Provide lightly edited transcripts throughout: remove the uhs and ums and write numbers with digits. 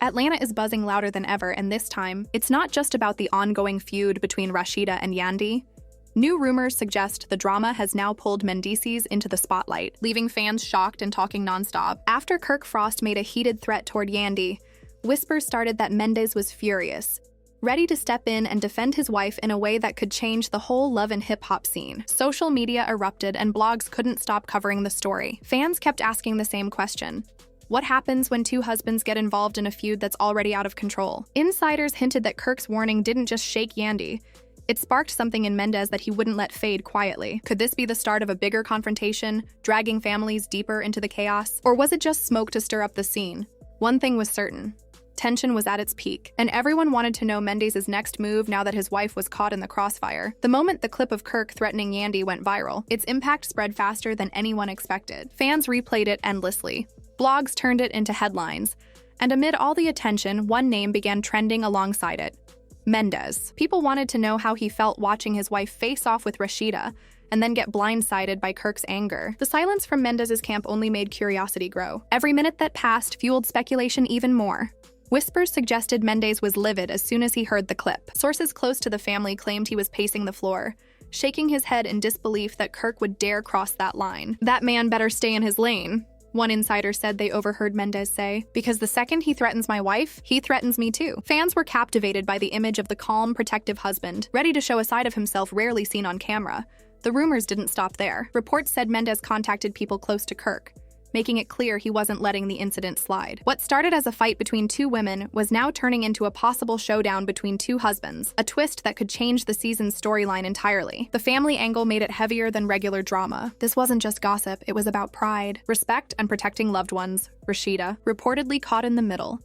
Atlanta is buzzing louder than ever, and this time, it's not just about the ongoing feud between Rashida and Yandy. New rumors suggest the drama has now pulled Mendeecees into the spotlight, leaving fans shocked and talking nonstop. After Kirk Frost made a heated threat toward Yandy, whispers started that Mendes was furious, ready to step in and defend his wife in a way that could change the whole love and hip-hop scene. Social media erupted and blogs couldn't stop covering the story. Fans kept asking the same question. What happens when two husbands get involved in a feud that's already out of control? Insiders hinted that Kirk's warning didn't just shake Yandy. It sparked something in Mendes that he wouldn't let fade quietly. Could this be the start of a bigger confrontation, dragging families deeper into the chaos? Or was it just smoke to stir up the scene? One thing was certain. Tension was at its peak, and everyone wanted to know Mendes' next move now that his wife was caught in the crossfire. The moment the clip of Kirk threatening Yandy went viral, its impact spread faster than anyone expected. Fans replayed it endlessly. Blogs turned it into headlines, and amid all the attention, one name began trending alongside it. Mendes. People wanted to know how he felt watching his wife face off with Rashida, and then get blindsided by Kirk's anger. The silence from Mendes' camp only made curiosity grow. Every minute that passed fueled speculation even more. Whispers suggested Mendes was livid as soon as he heard the clip. Sources close to the family claimed he was pacing the floor, shaking his head in disbelief that Kirk would dare cross that line. "That man better stay in his lane," one insider said they overheard Mendes say, "because the second he threatens my wife, he threatens me too." Fans were captivated by the image of the calm, protective husband, ready to show a side of himself rarely seen on camera. The rumors didn't stop there. Reports said Mendes contacted people close to Kirk, making it clear he wasn't letting the incident slide. What started as a fight between two women was now turning into a possible showdown between two husbands, a twist that could change the season's storyline entirely. The family angle made it heavier than regular drama. This wasn't just gossip, it was about pride, respect, and protecting loved ones. Rashida, reportedly caught in the middle,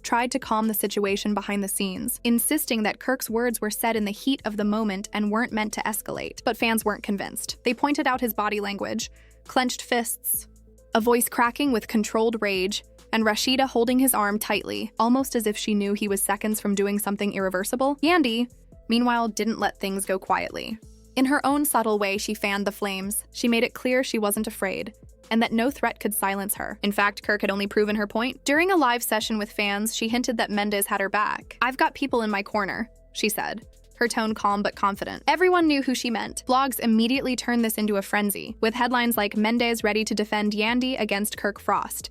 tried to calm the situation behind the scenes, insisting that Kirk's words were said in the heat of the moment and weren't meant to escalate. But fans weren't convinced. They pointed out his body language, clenched fists, a voice cracking with controlled rage, and Rashida holding his arm tightly, almost as if she knew he was seconds from doing something irreversible. Yandy, meanwhile, didn't let things go quietly. In her own subtle way, she fanned the flames. She made it clear she wasn't afraid, and that no threat could silence her. In fact, Kirk had only proven her point. During a live session with fans, she hinted that Mendes had her back. "I've got people in my corner," she said, her tone calm but confident. Everyone knew who she meant. Blogs immediately turned this into a frenzy, with headlines like "Mendes ready to defend Yandy against Kirk Frost,"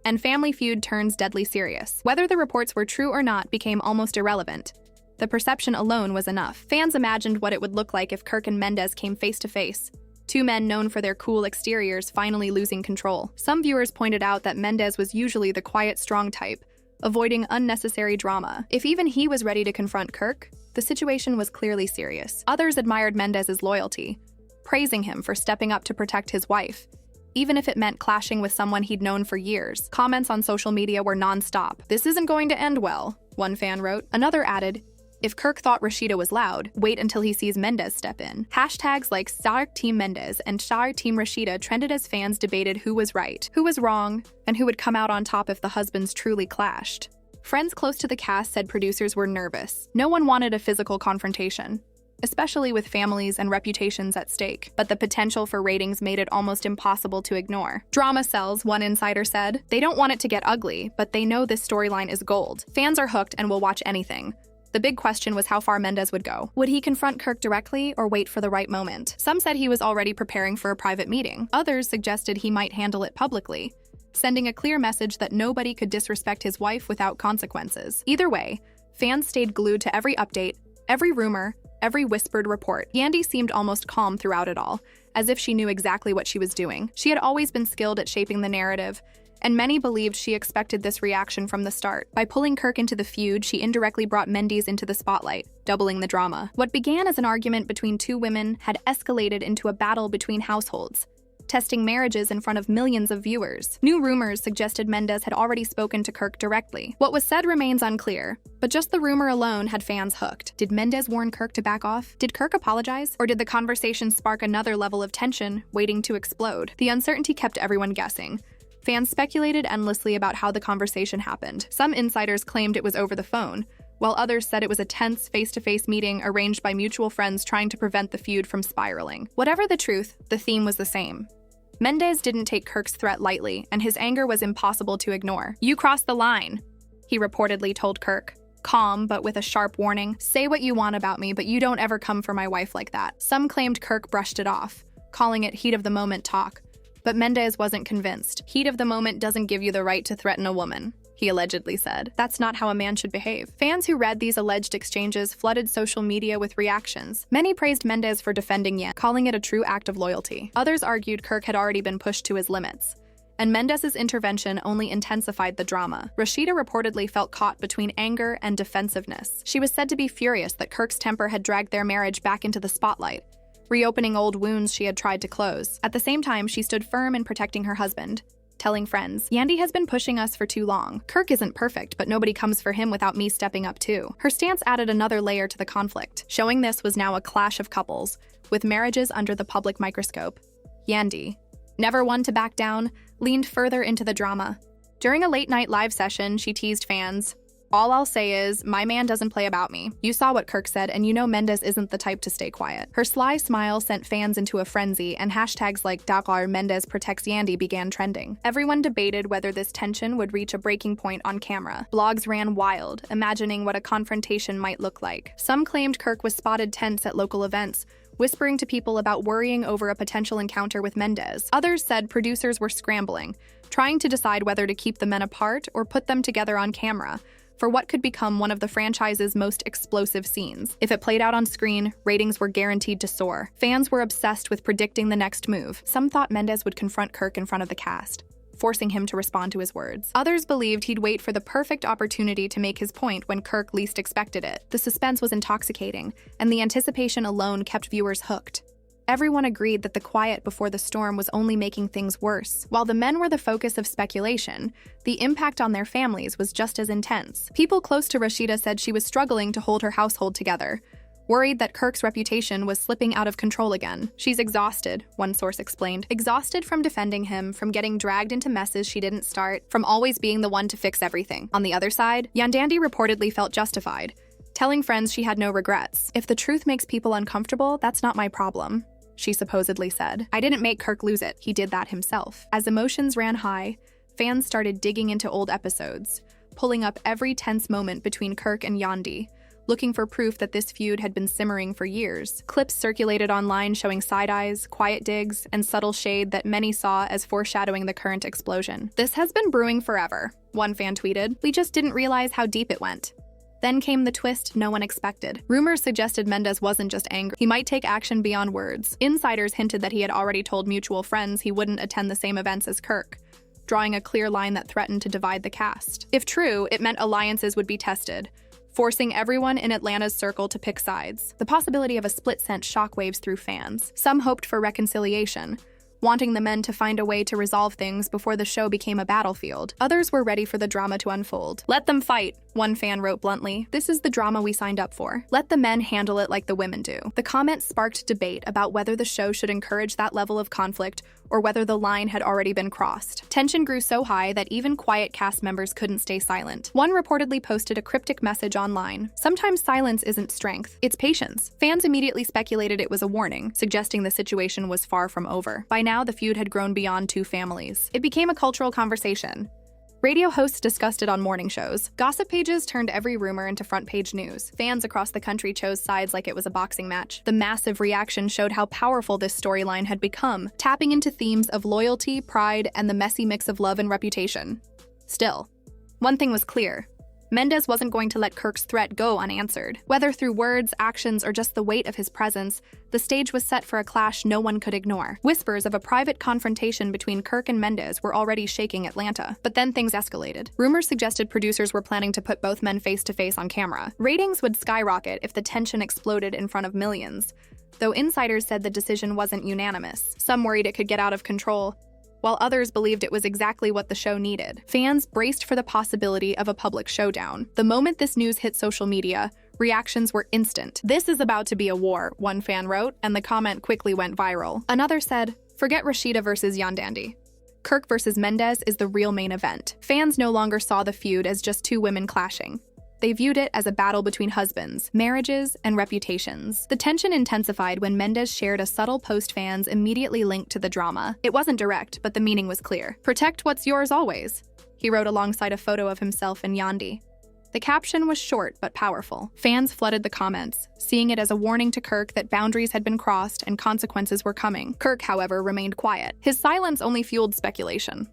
and "Family feud turns deadly serious." Whether the reports were true or not became almost irrelevant. The perception alone was enough. Fans imagined what it would look like if Kirk and Mendes came face to face. Two men known for their cool exteriors finally losing control. Some viewers pointed out that Mendes was usually the quiet, strong type, avoiding unnecessary drama. If even he was ready to confront Kirk, the situation was clearly serious. Others admired Mendes' loyalty, praising him for stepping up to protect his wife, even if it meant clashing with someone he'd known for years. Comments on social media were non-stop. "This isn't going to end well," one fan wrote. Another added, "If Kirk thought Rashida was loud, wait until he sees Mendes step in." Hashtags like #Team Mendes and #Team Rashida trended as fans debated who was right, who was wrong, and who would come out on top if the husbands truly clashed. Friends close to the cast said producers were nervous. No one wanted a physical confrontation, especially with families and reputations at stake. But the potential for ratings made it almost impossible to ignore. "Drama sells," one insider said. "They don't want it to get ugly, but they know this storyline is gold. Fans are hooked and will watch anything." The big question was how far Mendes would go. Would he confront Kirk directly or wait for the right moment? Some said he was already preparing for a private meeting. Others suggested he might handle it publicly, sending a clear message that nobody could disrespect his wife without consequences. Either way, fans stayed glued to every update, every rumor, every whispered report. Yandy seemed almost calm throughout it all, as if she knew exactly what she was doing. She had always been skilled at shaping the narrative, and many believed she expected this reaction from the start. By pulling Kirk into the feud, she indirectly brought Mendes into the spotlight, doubling the drama. What began as an argument between two women had escalated into a battle between households, testing marriages in front of millions of viewers. New rumors suggested Mendes had already spoken to Kirk directly. What was said remains unclear, but just the rumor alone had fans hooked. Did Mendes warn Kirk to back off? Did Kirk apologize? Or did the conversation spark another level of tension, waiting to explode? The uncertainty kept everyone guessing. Fans speculated endlessly about how the conversation happened. Some insiders claimed it was over the phone, while others said it was a tense face-to-face meeting arranged by mutual friends trying to prevent the feud from spiraling. Whatever the truth, the theme was the same. Mendes didn't take Kirk's threat lightly, and his anger was impossible to ignore. "You crossed the line," he reportedly told Kirk. Calm, but with a sharp warning. Say what you want about me, but you don't ever come for my wife like that. Some claimed Kirk brushed it off, calling it heat-of-the-moment talk. But Mendeecees wasn't convinced. Heat of the moment doesn't give you the right to threaten a woman, he allegedly said. That's not how a man should behave. Fans who read these alleged exchanges flooded social media with reactions. Many praised Mendeecees for defending Yandy, calling it a true act of loyalty. Others argued Kirk had already been pushed to his limits, and Mendeecees' intervention only intensified the drama. Rashida reportedly felt caught between anger and defensiveness. She was said to be furious that Kirk's temper had dragged their marriage back into the spotlight, reopening old wounds she had tried to close. At the same time, she stood firm in protecting her husband, telling friends, "Yandy has been pushing us for too long. Kirk isn't perfect, but nobody comes for him without me stepping up too." Her stance added another layer to the conflict. Showing this was now a clash of couples, with marriages under the public microscope. Yandy, never one to back down, leaned further into the drama. During a late-night live session, she teased fans, "All I'll say is, my man doesn't play about me. You saw what Kirk said, and you know Mendeecees isn't the type to stay quiet." Her sly smile sent fans into a frenzy, and hashtags like Dakar Mendeecees protects Yandy began trending. Everyone debated whether this tension would reach a breaking point on camera. Blogs ran wild, imagining what a confrontation might look like. Some claimed Kirk was spotted tense at local events, whispering to people about worrying over a potential encounter with Mendeecees. Others said producers were scrambling, trying to decide whether to keep the men apart or put them together on camera for what could become one of the franchise's most explosive scenes. If it played out on screen, ratings were guaranteed to soar. Fans were obsessed with predicting the next move. Some thought Mendeecees would confront Kirk in front of the cast, forcing him to respond to his words. Others believed he'd wait for the perfect opportunity to make his point when Kirk least expected it. The suspense was intoxicating, and the anticipation alone kept viewers hooked. Everyone agreed that the quiet before the storm was only making things worse. While the men were the focus of speculation, the impact on their families was just as intense. People close to Rashida said she was struggling to hold her household together, worried that Kirk's reputation was slipping out of control again. "She's exhausted," one source explained. Exhausted from defending him, from getting dragged into messes she didn't start, from always being the one to fix everything. On the other side, Yandy reportedly felt justified, telling friends she had no regrets. "If the truth makes people uncomfortable, that's not my problem," she supposedly said. "I didn't make Kirk lose it. He did that himself." As emotions ran high, fans started digging into old episodes, pulling up every tense moment between Kirk and Yandy, looking for proof that this feud had been simmering for years. Clips circulated online showing side-eyes, quiet digs, and subtle shade that many saw as foreshadowing the current explosion. "This has been brewing forever," one fan tweeted. "We just didn't realize how deep it went." Then came the twist no one expected. Rumors suggested Mendeecees wasn't just angry. He might take action beyond words. Insiders hinted that he had already told mutual friends he wouldn't attend the same events as Kirk, drawing a clear line that threatened to divide the cast. If true, it meant alliances would be tested, forcing everyone in Atlanta's circle to pick sides. The possibility of a split sent shockwaves through fans. Some hoped for reconciliation, wanting the men to find a way to resolve things before the show became a battlefield. Others were ready for the drama to unfold. "Let them fight," one fan wrote bluntly. "This is the drama we signed up for. Let the men handle it like the women do." The comment sparked debate about whether the show should encourage that level of conflict or whether the line had already been crossed. Tension grew so high that even quiet cast members couldn't stay silent. One reportedly posted a cryptic message online. "Sometimes silence isn't strength, it's patience." Fans immediately speculated it was a warning, suggesting the situation was far from over. By now, the feud had grown beyond two families. It became a cultural conversation. Radio hosts discussed it on morning shows. Gossip pages turned every rumor into front-page news. Fans across the country chose sides like it was a boxing match. The massive reaction showed how powerful this storyline had become, tapping into themes of loyalty, pride, and the messy mix of love and reputation. Still, one thing was clear. Mendeecees wasn't going to let Kirk's threat go unanswered. Whether through words, actions, or just the weight of his presence, the stage was set for a clash no one could ignore. Whispers of a private confrontation between Kirk and Mendeecees were already shaking Atlanta. But then things escalated. Rumors suggested producers were planning to put both men face-to-face on camera. Ratings would skyrocket if the tension exploded in front of millions, though insiders said the decision wasn't unanimous. Some worried it could get out of control, while others believed it was exactly what the show needed. Fans braced for the possibility of a public showdown. The moment this news hit social media, reactions were instant. "This is about to be a war," one fan wrote, and the comment quickly went viral. Another said, "Forget Rashida versus Yandy. Kirk versus Mendeecees is the real main event." Fans no longer saw the feud as just two women clashing. They viewed it as a battle between husbands, marriages, and reputations. The tension intensified when Mendeecees shared a subtle post fans immediately linked to the drama. It wasn't direct, but the meaning was clear. "Protect what's yours always." he wrote alongside a photo of himself and Yandy. The caption was short but powerful. Fans flooded the comments, seeing it as a warning to Kirk that boundaries had been crossed and consequences were coming. Kirk, however, remained quiet. His silence only fueled speculation.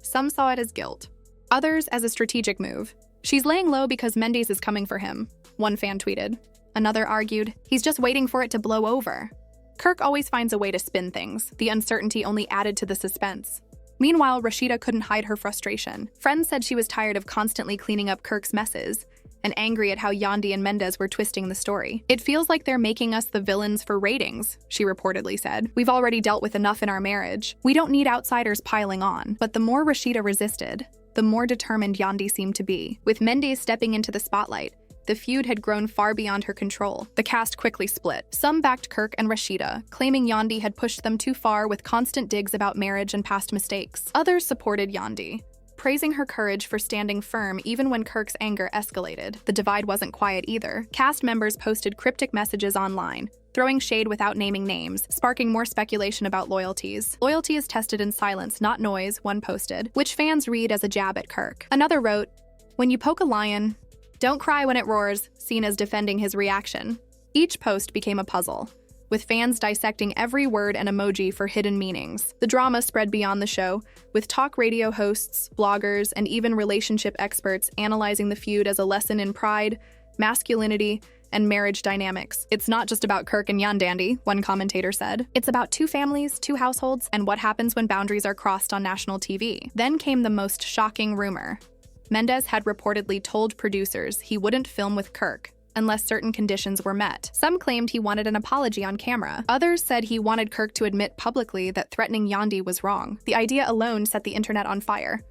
Some saw it as guilt, others as a strategic move. "She's laying low because Mendeecees is coming for him," one fan tweeted. Another argued, "He's just waiting for it to blow over." Kirk always finds a way to spin things. The uncertainty only added to the suspense. Meanwhile, Rashida couldn't hide her frustration. Friends said she was tired of constantly cleaning up Kirk's messes and angry at how Yandy and Mendeecees were twisting the story. "It feels like they're making us the villains for ratings," she reportedly said. "We've already dealt with enough in our marriage. We don't need outsiders piling on." But the more Rashida resisted, the more determined Yandy seemed to be. With Mendeecees stepping into the spotlight, the feud had grown far beyond her control. The cast quickly split. Some backed Kirk and Rashida, claiming Yandy had pushed them too far with constant digs about marriage and past mistakes. Others supported Yandy, praising her courage for standing firm even when Kirk's anger escalated. The divide wasn't quiet either. Cast members posted cryptic messages online, throwing shade without naming names, sparking more speculation about loyalties. "Loyalty is tested in silence, not noise," one posted, which fans read as a jab at Kirk. Another wrote, "When you poke a lion, don't cry when it roars," seen as defending his reaction. Each post became a puzzle, with fans dissecting every word and emoji for hidden meanings. The drama spread beyond the show, with talk radio hosts, bloggers, and even relationship experts analyzing the feud as a lesson in pride, masculinity, and marriage dynamics. "It's not just about Kirk and Yandy," one commentator said. "It's about two families, two households, and what happens when boundaries are crossed on national TV." Then came the most shocking rumor. Mendeecees had reportedly told producers he wouldn't film with Kirk unless certain conditions were met. Some claimed he wanted an apology on camera. Others said he wanted Kirk to admit publicly that threatening Yandy was wrong. The idea alone set the internet on fire.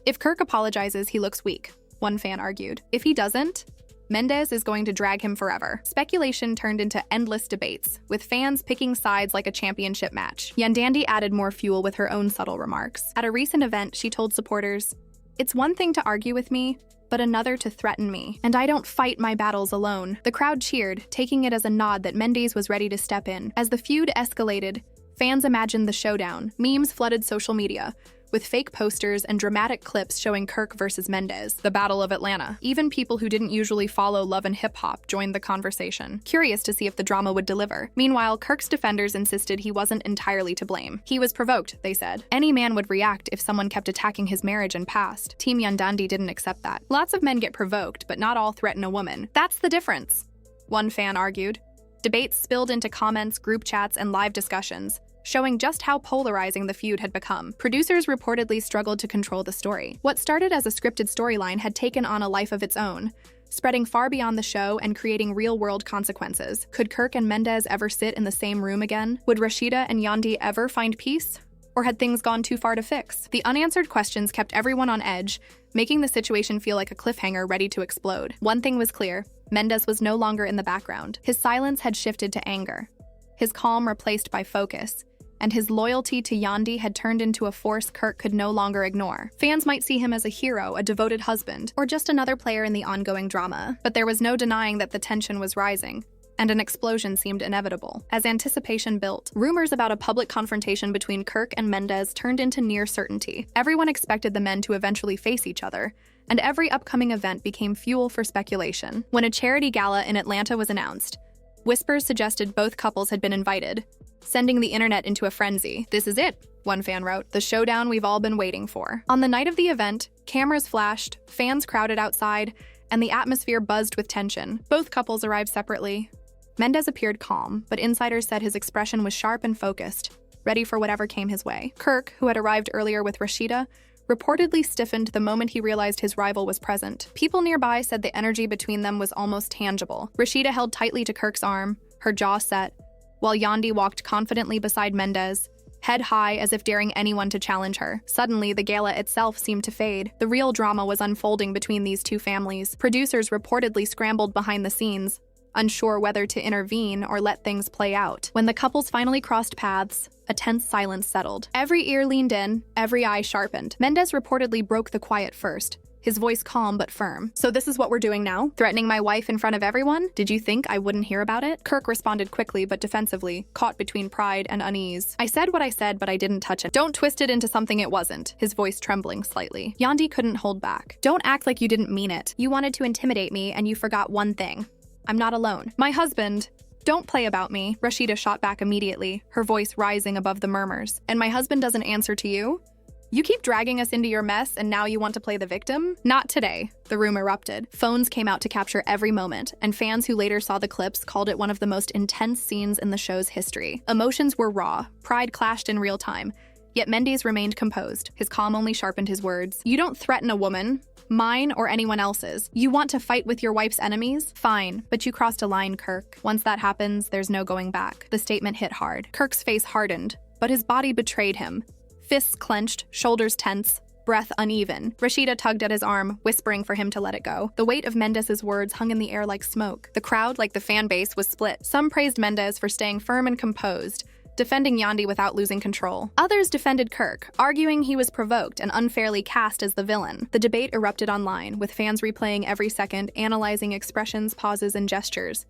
"If Kirk apologizes, he looks weak," one fan argued. "If he doesn't, Mendeecees is going to drag him forever." Speculation turned into endless debates, with fans picking sides like a championship match. Yandy added more fuel with her own subtle remarks. At a recent event, she told supporters, "It's one thing to argue with me, but another to threaten me, and I don't fight my battles alone." The crowd cheered, taking it as a nod that Mendeecees was ready to step in. As the feud escalated, fans imagined the showdown. Memes flooded social media, with fake posters and dramatic clips showing Kirk versus Mendeecees, the Battle of Atlanta. Even people who didn't usually follow love and hip-hop joined the conversation, curious to see if the drama would deliver. Meanwhile, Kirk's defenders insisted he wasn't entirely to blame. He was provoked, they said. Any man would react if someone kept attacking his marriage and past. Team Yandy didn't accept that. "Lots of men get provoked, but not all threaten a woman. That's the difference," one fan argued. Debates spilled into comments, group chats, and live discussions, showing just how polarizing the feud had become. Producers reportedly struggled to control the story. What started as a scripted storyline had taken on a life of its own, spreading far beyond the show and creating real-world consequences. Could Kirk and Mendeecees ever sit in the same room again? Would Rashida and Yandy ever find peace? Or had things gone too far to fix? The unanswered questions kept everyone on edge, making the situation feel like a cliffhanger ready to explode. One thing was clear: Mendeecees was no longer in the background. His silence had shifted to anger, his calm replaced by focus, and his loyalty to Yandy had turned into a force Kirk could no longer ignore. Fans might see him as a hero, a devoted husband, or just another player in the ongoing drama, but there was no denying that the tension was rising, and an explosion seemed inevitable. As anticipation built, rumors about a public confrontation between Kirk and Mendeecees turned into near certainty. Everyone expected the men to eventually face each other, and every upcoming event became fuel for speculation. When a charity gala in Atlanta was announced, whispers suggested both couples had been invited, sending the internet into a frenzy. "This is it," one fan wrote, "the showdown we've all been waiting for." On the night of the event, cameras flashed, fans crowded outside, and the atmosphere buzzed with tension. Both couples arrived separately. Mendeecees appeared calm, but insiders said his expression was sharp and focused, ready for whatever came his way. Kirk, who had arrived earlier with Rashida, reportedly stiffened the moment he realized his rival was present. People nearby said the energy between them was almost tangible. Rashida held tightly to Kirk's arm, her jaw set, while Yandy walked confidently beside Mendeecees, head high as if daring anyone to challenge her. Suddenly, the gala itself seemed to fade. The real drama was unfolding between these two families. Producers reportedly scrambled behind the scenes, unsure whether to intervene or let things play out. When the couples finally crossed paths, a tense silence settled. Every ear leaned in, every eye sharpened. Mendeecees reportedly broke the quiet first, his voice calm but firm. "So this is what we're doing now? Threatening my wife in front of everyone? Did you think I wouldn't hear about it?" Kirk responded quickly but defensively, caught between pride and unease. "I said what I said, but I didn't touch it. Don't twist it into something it wasn't," his voice trembling slightly. Yandy couldn't hold back. "Don't act like you didn't mean it. You wanted to intimidate me and you forgot one thing. I'm not alone. My husband—" "Don't play about me," Rashida shot back immediately, her voice rising above the murmurs. "And my husband doesn't answer to you? You keep dragging us into your mess and now you want to play the victim?" "Not today," the room erupted. Phones came out to capture every moment, and fans who later saw the clips called it one of the most intense scenes in the show's history. Emotions were raw, pride clashed in real time, yet Mendeecees remained composed. His calm only sharpened his words. "You don't threaten a woman, mine or anyone else's. You want to fight with your wife's enemies? Fine, but you crossed a line, Kirk. Once that happens, there's no going back." The statement hit hard. Kirk's face hardened, but his body betrayed him. Fists clenched, shoulders tense, breath uneven. Rashida tugged at his arm, whispering for him to let it go. The weight of Mendeecees' words hung in the air like smoke. The crowd, like the fan base, was split. Some praised Mendeecees for staying firm and composed, defending Yandy without losing control. Others defended Kirk, arguing he was provoked and unfairly cast as the villain. The debate erupted online, with fans replaying every second, analyzing expressions, pauses, and gestures.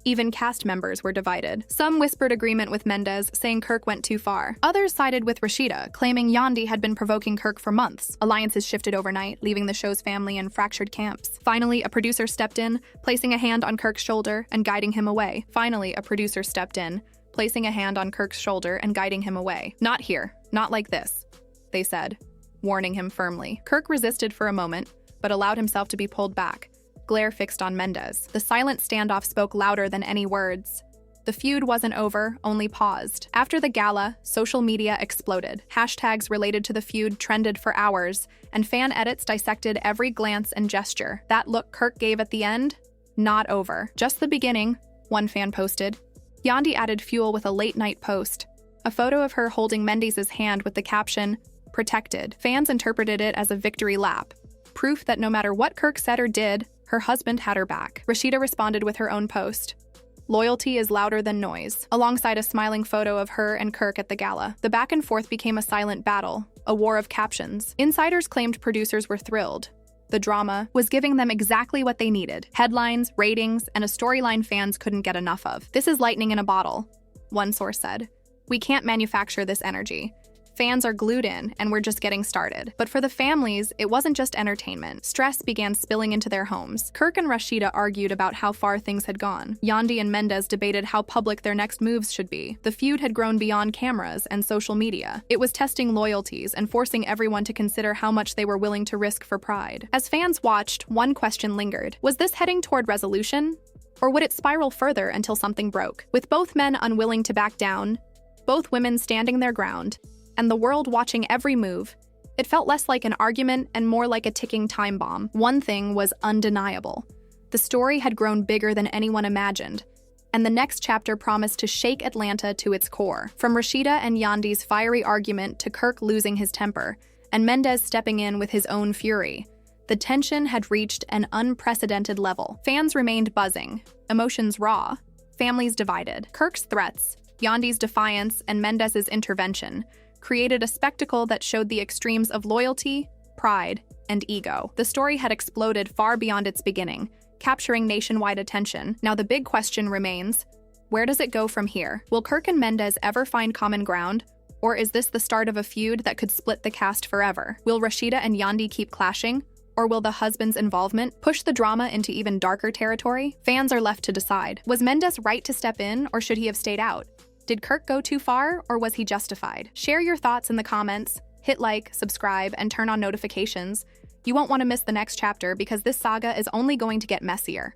Even cast members were divided. Some whispered agreement with Mendeecees, saying Kirk went too far. Others sided with Rashida, claiming Yandy had been provoking Kirk for months. Alliances shifted overnight, leaving the show's family in fractured camps. Finally, a producer stepped in, placing a hand on Kirk's shoulder and guiding him away. "Not here. Not like this," they said, warning him firmly. Kirk resisted for a moment, but allowed himself to be pulled back, glare fixed on Mendeecees. The silent standoff spoke louder than any words. The feud wasn't over, only paused. After the gala, social media exploded. Hashtags related to the feud trended for hours, and fan edits dissected every glance and gesture. "That look Kirk gave at the end? Not over. Just the beginning," one fan posted. Yandy added fuel with a late-night post, a photo of her holding Mendeecees' hand with the caption, "Protected." Fans interpreted it as a victory lap, proof that no matter what Kirk said or did, her husband had her back. Rashida responded with her own post, "Loyalty is louder than noise," alongside a smiling photo of her and Kirk at the gala. The back and forth became a silent battle, a war of captions. Insiders claimed producers were thrilled. The drama was giving them exactly what they needed: headlines, ratings, and a storyline fans couldn't get enough of. "This is lightning in a bottle," one source said. "We can't manufacture this energy. Fans are glued in, and we're just getting started." But for the families, it wasn't just entertainment. Stress began spilling into their homes. Kirk and Rashida argued about how far things had gone. Yandy and Mendeecees debated how public their next moves should be. The feud had grown beyond cameras and social media. It was testing loyalties and forcing everyone to consider how much they were willing to risk for pride. As fans watched, one question lingered. Was this heading toward resolution? Or would it spiral further until something broke? With both men unwilling to back down, both women standing their ground, and the world watching every move, it felt less like an argument and more like a ticking time bomb. One thing was undeniable. The story had grown bigger than anyone imagined, and the next chapter promised to shake Atlanta to its core. From Rashida and Yandy's fiery argument to Kirk losing his temper, and Mendeecees stepping in with his own fury, the tension had reached an unprecedented level. Fans remained buzzing, emotions raw, families divided. Kirk's threats, Yandy's defiance, and Mendeecees' intervention created a spectacle that showed the extremes of loyalty, pride, and ego. The story had exploded far beyond its beginning, capturing nationwide attention. Now the big question remains, where does it go from here? Will Kirk and Mendeecees ever find common ground? Or is this the start of a feud that could split the cast forever? Will Rashida and Yandy keep clashing? Or will the husband's involvement push the drama into even darker territory? Fans are left to decide. Was Mendeecees right to step in, or should he have stayed out? Did Kirk go too far, or was he justified? Share your thoughts in the comments, hit like, subscribe, and turn on notifications. You won't want to miss the next chapter because this saga is only going to get messier.